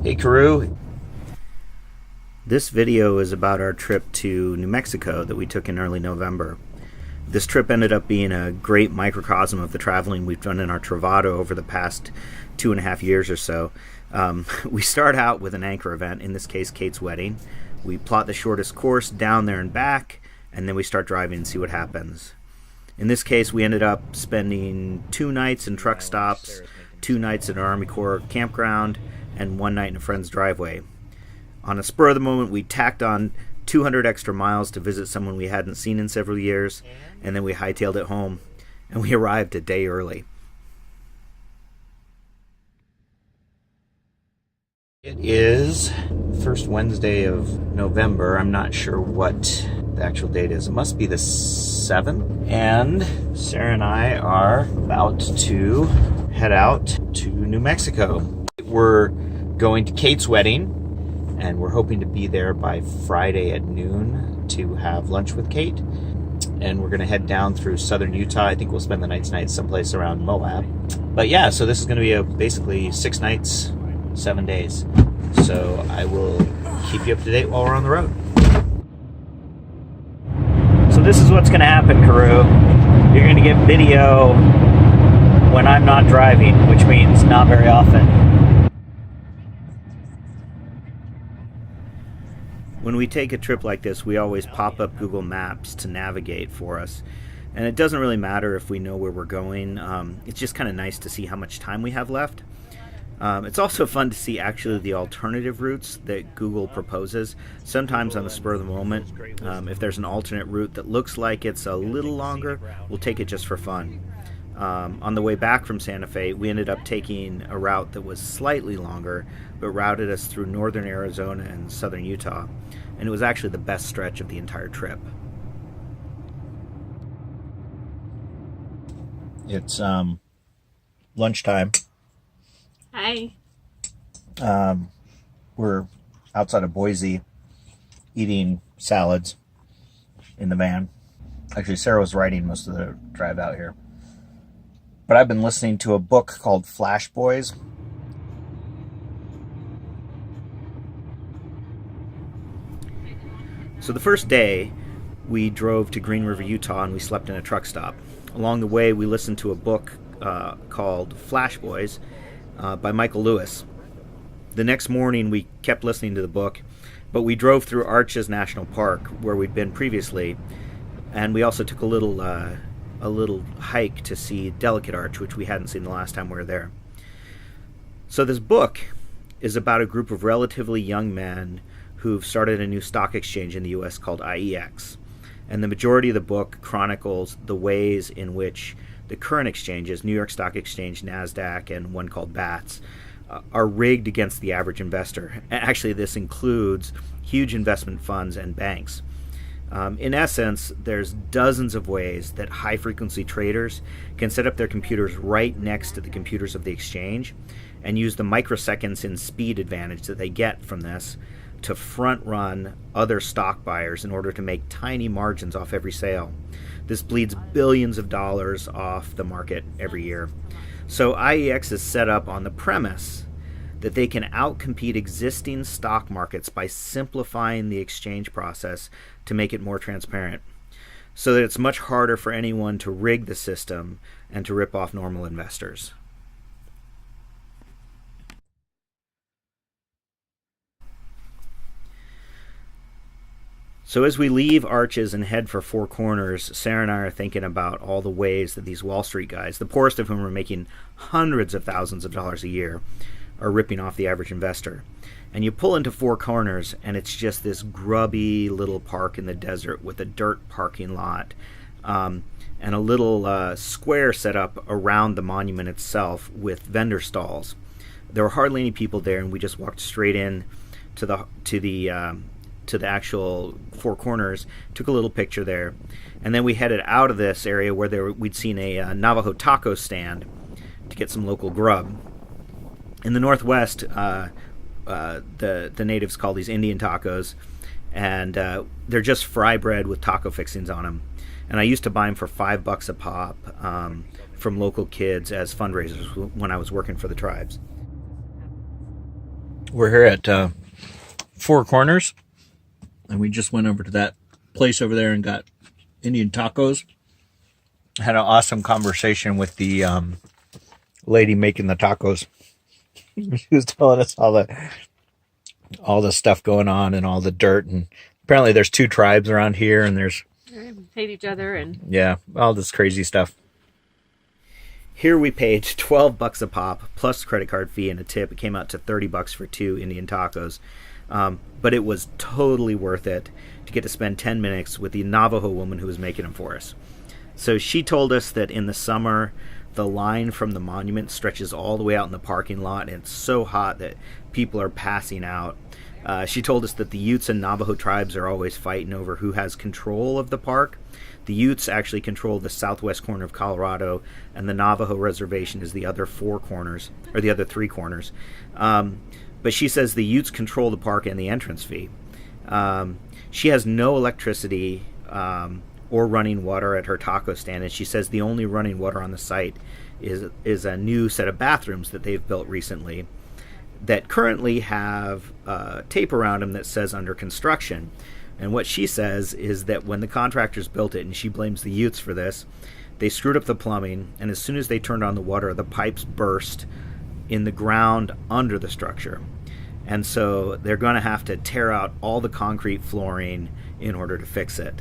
Hey Karoo. This video is about our trip to New Mexico that we took in early November. This trip ended up being a great microcosm of the traveling we've done in our Travado over the past 2.5 years or so. We start out with an anchor event, in this case Kate's wedding. We plot the shortest course down there and back, and then we start driving and see what happens. In this case, we ended up spending 2 nights in truck stops, 2 nights at an Army Corps campground, and 1 night in a friend's driveway. On a spur of the moment, we tacked on 200 extra miles to visit someone we hadn't seen in several years, and then we hightailed it home, and we arrived a day early. It is first Wednesday of November. I'm not sure what the actual date is. It must be the 7th. And Sarah and I are about to head out to New Mexico. We're going to Kate's wedding, and we're hoping to be there by Friday at noon to have lunch with Kate. And we're going to head down through southern Utah. I think we'll spend the night someplace around Moab. But yeah, so this is going to be basically 6 nights, 7 days. So I will keep you up to date while we're on the road. So this is what's going to happen, Karoo. You're going to get video when I'm not driving, which means not very often. When we take a trip like this, we always pop up Google Maps to navigate for us. And it doesn't really matter if we know where we're going. It's just kind of nice to see how much time we have left. It's also fun to see actually the alternative routes that Google proposes. Sometimes on the spur of the moment, if there's an alternate route that looks like it's a little longer, we'll take it just for fun. On the way back from Santa Fe, we ended up taking a route that was slightly longer, but routed us through northern Arizona and southern Utah. And it was actually the best stretch of the entire trip. It's lunchtime. Hi. We're outside of Boise eating salads in the van. Actually, Sarah was riding most of the drive out here. But I've been listening to a book called Flash Boys. So the first day, we drove to Green River, Utah, and we slept in a truck stop. Along the way, we listened to a book called Flash Boys by Michael Lewis. The next morning, we kept listening to the book, but we drove through Arches National Park, where we'd been previously, and we also took a little hike to see Delicate Arch, which we hadn't seen the last time we were there. So this book is about a group of relatively young men who've started a new stock exchange in the U.S. called IEX. And the majority of the book chronicles the ways in which the current exchanges, New York Stock Exchange, NASDAQ, and one called BATS, are rigged against the average investor. Actually, this includes huge investment funds and banks. In essence, there's dozens of ways that high-frequency traders can set up their computers right next to the computers of the exchange and use the microseconds in speed advantage that they get from this to front-run other stock buyers in order to make tiny margins off every sale. This bleeds billions of dollars off the market every year. So IEX is set up on the premise that they can outcompete existing stock markets by simplifying the exchange process to make it more transparent, so that it's much harder for anyone to rig the system and to rip off normal investors. So as we leave Arches and head for Four Corners, Sarah and I are thinking about all the ways that these Wall Street guys, the poorest of whom are making hundreds of thousands of dollars a year, are ripping off the average investor. And you pull into Four Corners, and it's just this grubby little park in the desert with a dirt parking lot and a little square set up around the monument itself with vendor stalls. There were hardly any people there, and we just walked straight in to the actual Four Corners, took a little picture there, and then we headed out of this area where we'd seen a Navajo taco stand to get some local grub. In the Northwest, the natives call these Indian tacos, and they're just fry bread with taco fixings on them. And I used to buy them for $5 a pop from local kids as fundraisers when I was working for the tribes. We're here at Four Corners, and we just went over to that place over there and got Indian tacos. Had an awesome conversation with the lady making the tacos. She was telling us all the stuff going on and all the dirt, and apparently there's two tribes around here, and there's hate each other and all this crazy stuff. Here we paid $12 a pop plus credit card fee and a tip. It came out to $30 for 2 Indian tacos, but it was totally worth it to get to spend 10 minutes with the Navajo woman who was making them for us. So she told us that in the summer, the line from the monument stretches all the way out in the parking lot, and it's so hot that people are passing out. She told us that the Utes and Navajo tribes are always fighting over who has control of the park. The Utes actually control the southwest corner of Colorado, and the Navajo reservation is the other 4 corners, or the other 3 corners. But she says the Utes control the park and the entrance fee. She has no electricity or running water at her taco stand, and she says the only running water on the site is a new set of bathrooms that they've built recently that currently have tape around them that says under construction. And what she says is that when the contractors built it, and she blames the Utes for this, they screwed up the plumbing, and as soon as they turned on the water, the pipes burst in the ground under the structure. And so they're going to have to tear out all the concrete flooring in order to fix it.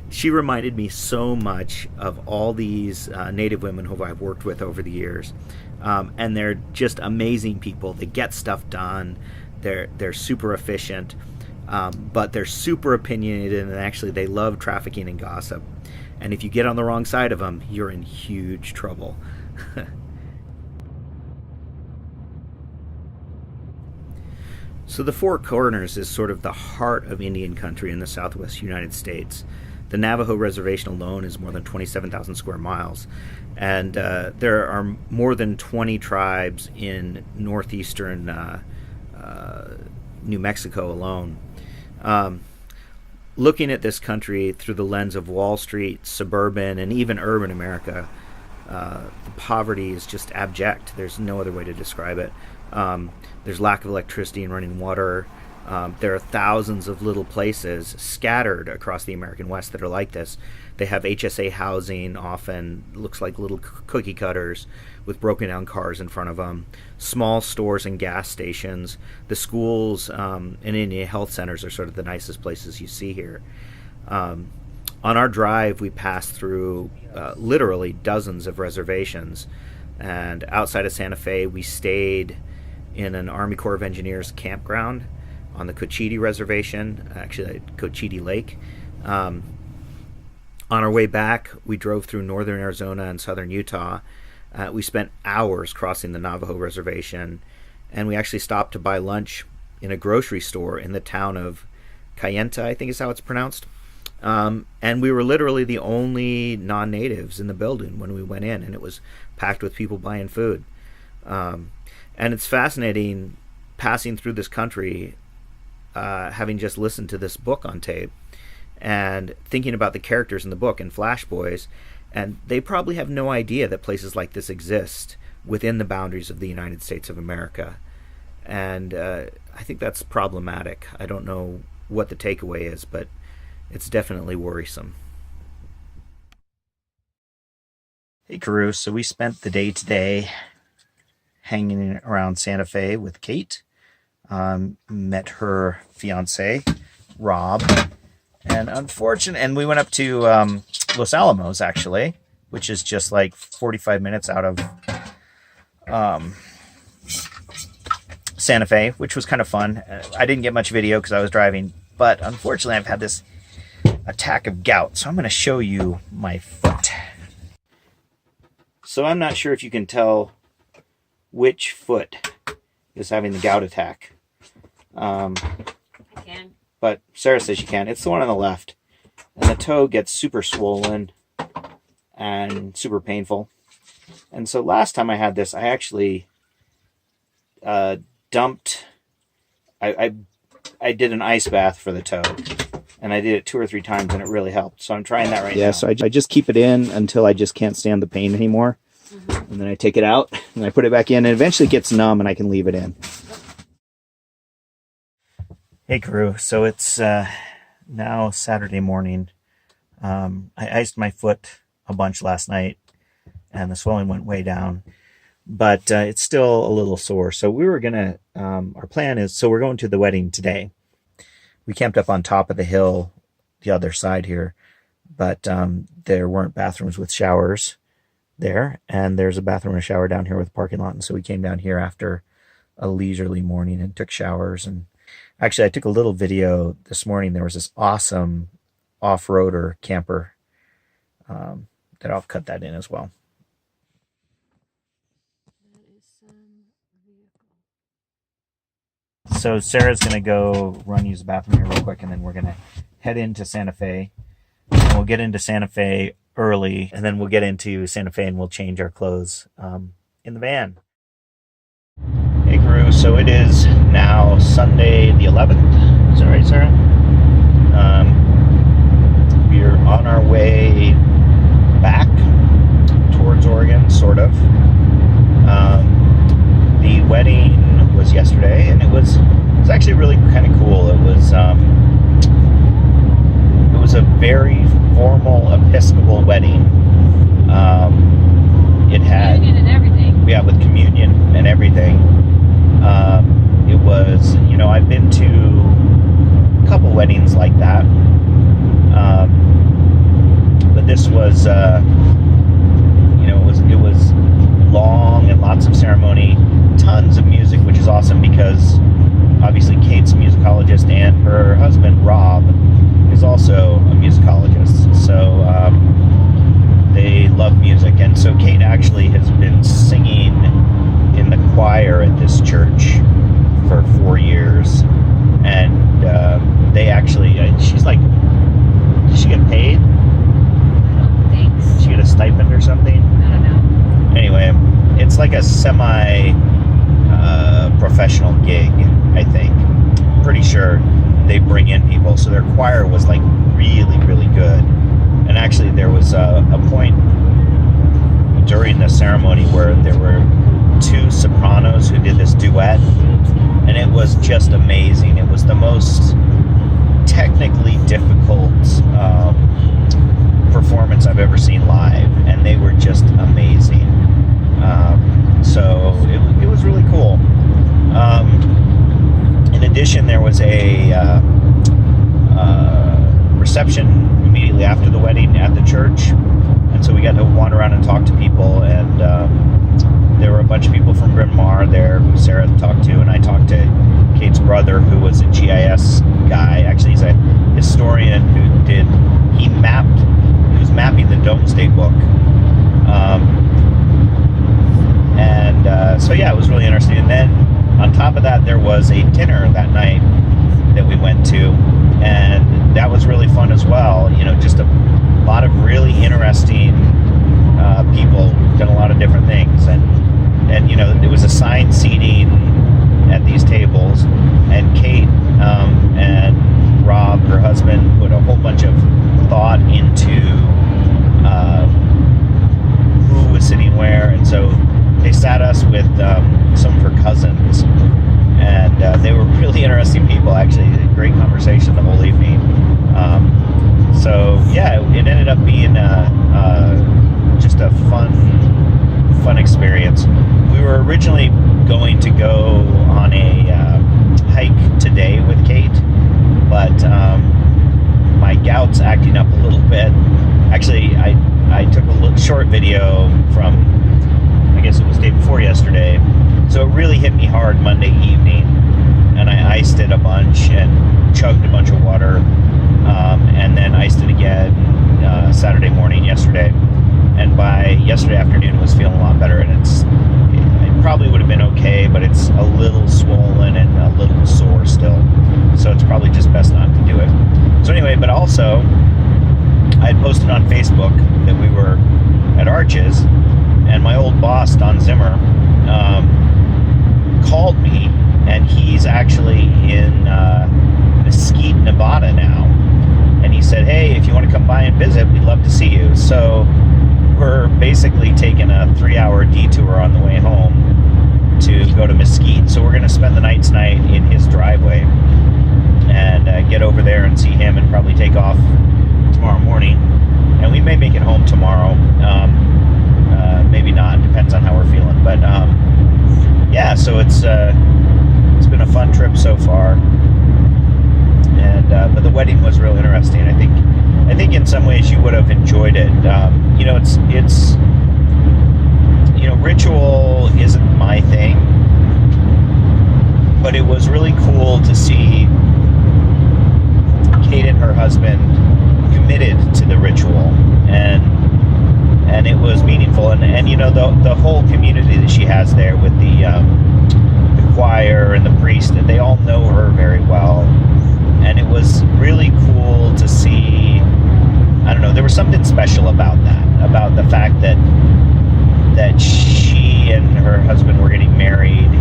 She reminded me so much of all these Native women who I've worked with over the years. And they're just amazing people. They get stuff done. They're super efficient. But they're super opinionated, and actually they love trafficking and gossip. And if you get on the wrong side of them, you're in huge trouble. So the Four Corners is sort of the heart of Indian country in the southwest United States. The Navajo Reservation alone is more than 27,000 square miles. And there are more than 20 tribes in northeastern New Mexico alone. Looking at this country through the lens of Wall Street, suburban, and even urban America, the poverty is just abject. There's no other way to describe it. There's lack of electricity and running water. There are thousands of little places scattered across the American West that are like this. They have HSA housing, often looks like little cookie cutters with broken down cars in front of them, small stores and gas stations. The schools and Indian health centers are sort of the nicest places you see here. On our drive, we passed through literally dozens of reservations, and outside of Santa Fe, we stayed in an Army Corps of Engineers campground on the Cochiti Reservation, actually at Cochiti Lake. On our way back, we drove through northern Arizona and southern Utah. We spent hours crossing the Navajo Reservation, and we actually stopped to buy lunch in a grocery store in the town of Kayenta, I think is how it's pronounced. And we were literally the only non-natives in the building when we went in, and it was packed with people buying food. And it's fascinating passing through this country, having just listened to this book on tape and thinking about the characters in the book and Flash Boys, and they probably have no idea that places like this exist within the boundaries of the United States of America. And I think that's problematic. I don't know what the takeaway is, but it's definitely worrisome. Hey, Carew. So we spent the day today hanging around Santa Fe with Kate. Met her fiance, Rob. And we went up to Los Alamos, actually, which is just like 45 minutes out of Santa Fe, which was kind of fun. I didn't get much video because I was driving, but unfortunately I've had this attack of gout, so I'm going to show you my foot. So I'm not sure if you can tell which foot is having the gout attack. I can. But Sarah says she can. It's the one on the left. And the toe gets super swollen and super painful. And so last time I had this, I actually dumped... I did an ice bath for the toe. And I did it 2 or 3 times, and it really helped. So I'm trying that right now. Yeah, so I just keep it in until I just can't stand the pain anymore. and then I take it out and I put it back in, and eventually it gets numb and I can leave it in. Hey crew, so it's now Saturday morning. I iced my foot a bunch last night and the swelling went way down, but it's still a little sore. So we were gonna, our plan is, so we're going to the wedding today. We camped up on top of the hill, the other side here, but there weren't bathrooms with showers there, and there's a bathroom and a shower down here with a parking lot, and so we came down here after a leisurely morning and took showers. And actually I took a little video this morning. There was this awesome off-roader camper that I'll cut that in as well. So Sarah's gonna go run use the bathroom here real quick, and then we're gonna head into Santa Fe. And we'll get into Santa Fe early, and then we'll get into Santa Fe and we'll change our clothes in the van. Hey crew, so it is now Sunday the 11th. Is that right, Sarah? We're on our way back towards Oregon, sort of. The wedding was yesterday, and it was actually really kind of cool. It was a very formal Episcopal wedding. It had communion and everything. Yeah, with communion and everything. It was, I've been to a couple weddings like that, but this was, it was long and lots of ceremony, tons of music, which is awesome because obviously Kate's a musicologist and her husband Rob is also a musicologist, so they love music. And so Kate actually has been singing in the choir at this church for 4 years, and they actually, she's like, did she get paid? Thanks. Did she get a stipend or something? I don't know. Anyway, it's like a semi-professional gig, I think. Pretty sure they bring in people. So their choir was like really, really good. And actually there was a point during the ceremony where there were 2 sopranos who did this duet. And it was just amazing. It was the most technically difficult performance I've ever seen live. And they were just amazing. So it was really cool. In addition, there was a reception immediately after the wedding at the church, and so we got to wander around and talk to people, and there were a bunch of people from Bryn Mawr there who Sarah talked to, and I talked to Kate's brother, who was a GIS guy. Actually, he's a historian who was mapping the Domesday Book. So yeah, it was really interesting. And then on top of that, there was a dinner that night that we went to, and that was really fun as well. Just a lot of really interesting people, done a lot of different things, and there was assigned seating at these tables, and Kate and Rob, her husband, put a whole bunch of thought into who was sitting where, and so they sat us with some of her cousins, and they were really interesting people, actually. Great conversation the whole evening. So yeah, it ended up being just a fun experience. We were originally going to go on a hike today with Kate, but my gout's acting up a little bit. Actually, I took a short video from, I guess it was day before yesterday, so it really hit me hard Monday evening, and I iced it a bunch and chugged a bunch of water, and then iced it again Saturday morning yesterday, and by yesterday afternoon it was feeling a lot better, and it probably would have been okay, but it's a little swollen and a little sore still, so it's probably just best not to do it. So anyway, but also I had posted on Facebook that we were at Arches, and my old boss, Don Zimmer, called me, and he's actually in Mesquite, Nevada now, and he said, hey, if you want to come by and visit, we'd love to see you. So we're basically taking a 3-hour going to spend the night tonight in his driveway and get over there and see him and probably take off tomorrow morning. And we may make it home tomorrow. Maybe not. Depends on how we're feeling. But yeah, so it's been a fun trip so far. And but the wedding was real interesting. I think in some ways you would have enjoyed it. It's ritual isn't my thing, but it was really cool to see Kate and her husband committed to the ritual, and it was meaningful. And the whole community that she has there with the choir and the priest, they all know her very well, and it was really cool to see. I don't know, there was something special about that, about the fact that she and her husband were getting married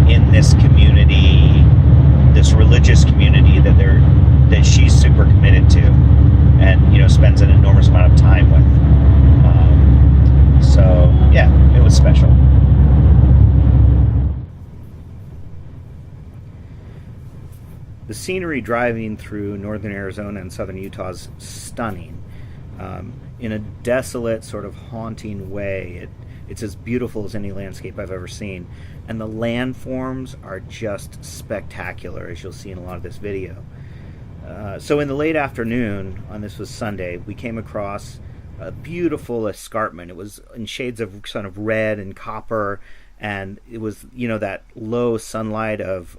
in this community, this religious community that she's super committed to, and spends an enormous amount of time with. So yeah, it was special. The scenery driving through northern Arizona and southern Utah is stunning. In a desolate, sort of haunting way. It's as beautiful as any landscape I've ever seen. And the landforms are just spectacular, as you'll see in a lot of this video. So in the late afternoon, this was Sunday, we came across a beautiful escarpment. It was in shades of kind of red and copper, and it was, that low sunlight of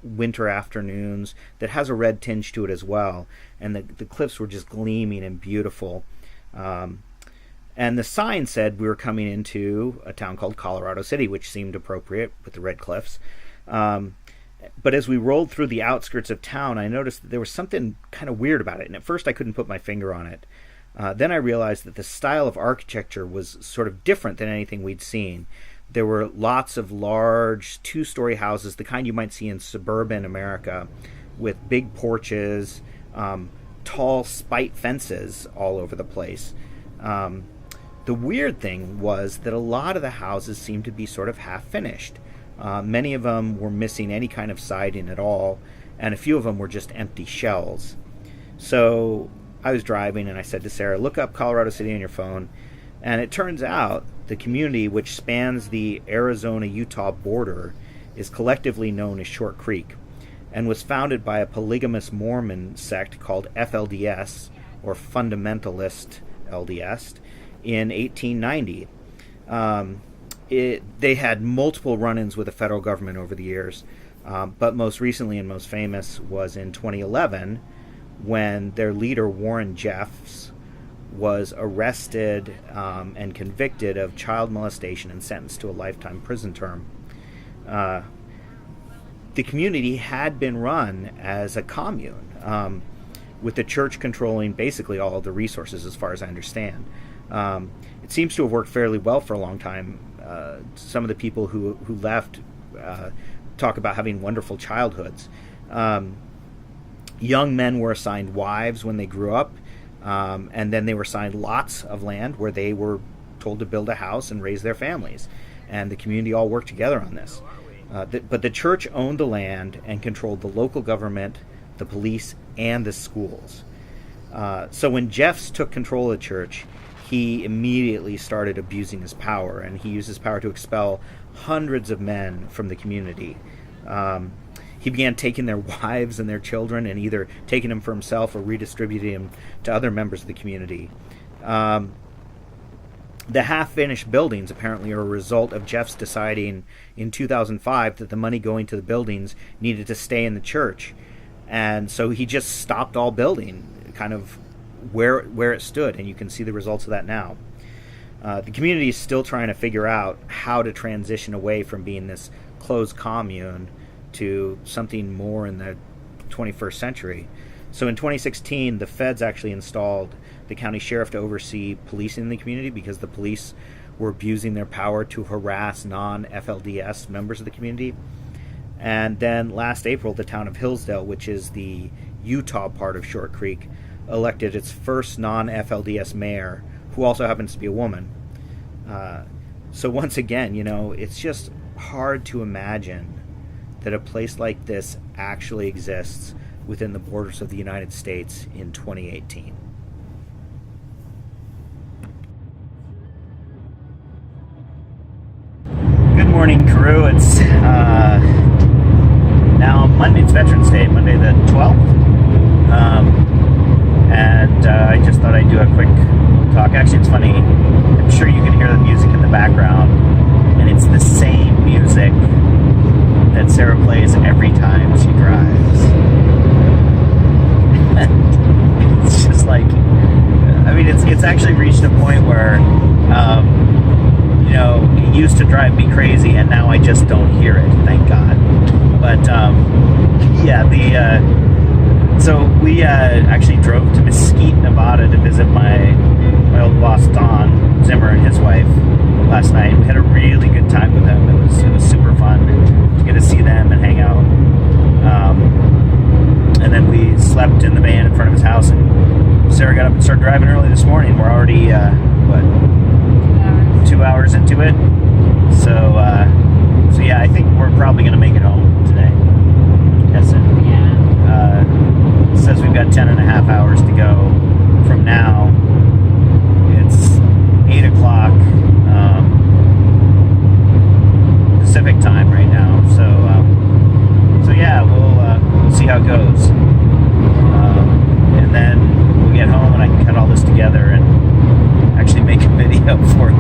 winter afternoons that has a red tinge to it as well. And the cliffs were just gleaming and beautiful. And the sign said we were coming into a town called Colorado City, which seemed appropriate with the red cliffs. But as we rolled through the outskirts of town, I noticed that there was something kind of weird about it. And at first I couldn't put my finger on it. Then I realized that the style of architecture was sort of different than anything we'd seen. There were lots of large two-story houses, the kind you might see in suburban America, with big porches, tall spike fences all over the place. The weird thing was that a lot of the houses seemed to be sort of half-finished. Many of them were missing any kind of siding at all, and a few of them were just empty shells. So I was driving, and I said to Sarah, look up Colorado City on your phone. And it turns out the community, which spans the Arizona-Utah border, is collectively known as Short Creek, and was founded by a polygamous Mormon sect called FLDS, or Fundamentalist LDS, in 1890. They had multiple run-ins with the federal government over the years, but most recently and most famous was in 2011, when their leader, Warren Jeffs, was arrested and convicted of child molestation and sentenced to a lifetime prison term. The community had been run as a commune, with the church controlling basically all of the resources, as far as I understand. It seems to have worked fairly well for a long time. Some of the people who left talk about having wonderful childhoods. Young men were assigned wives when they grew up, and then they were assigned lots of land where they were told to build a house and raise their families. And the community all worked together on this. But the church owned the land and controlled the local government, the police, and the schools. So when Jeffs took control of the church, he immediately started abusing his power, and he used his power to expel hundreds of men from the community. He began taking their wives and their children and either taking them for himself or redistributing them to other members of the community. The half-finished buildings apparently are a result of Jeffs deciding in 2005 that the money going to the buildings needed to stay in the church. And so he just stopped all building, kind of where it stood, and you can see the results of that now. The community is still trying to figure out how to transition away from being this closed commune to something more in the 21st century. So in 2016, the feds actually installed the county sheriff to oversee policing in the community because the police were abusing their power to harass non-FLDS members of the community. And then last April, the town of Hillsdale, which is the Utah part of Short Creek, elected its first non-FLDS mayor, who also happens to be a woman. So once again, it's just hard to imagine that a place like this actually exists within the borders of the United States in 2018. Good morning, crew. It's now Monday. It's Veterans Day, Monday the 12th. And I just thought I'd do a quick talk. Actually, it's funny. I'm sure you can hear the music in the background, and it's the same music that Sarah plays every time she drives. It's just like, I mean, it's actually reached a point where, it used to drive me crazy, and now I just don't hear it. Thank God. But so we actually drove to Mesquite, Nevada, to visit my old boss Don Zimmer and his wife last night. We had a really good time with them. It was super fun to get to see them and hang out. And then we slept in the van in front of his house, and Sarah got up and started driving early this morning. We're already 2 hours into it. So yeah, I think we're probably going to make it home today. Yes, it says we've got 10 and a half hours to go from now. It's 8 o'clock Pacific time right now. So yeah, we'll see how it goes. And then we'll get home and I can cut all this together and actually make a video for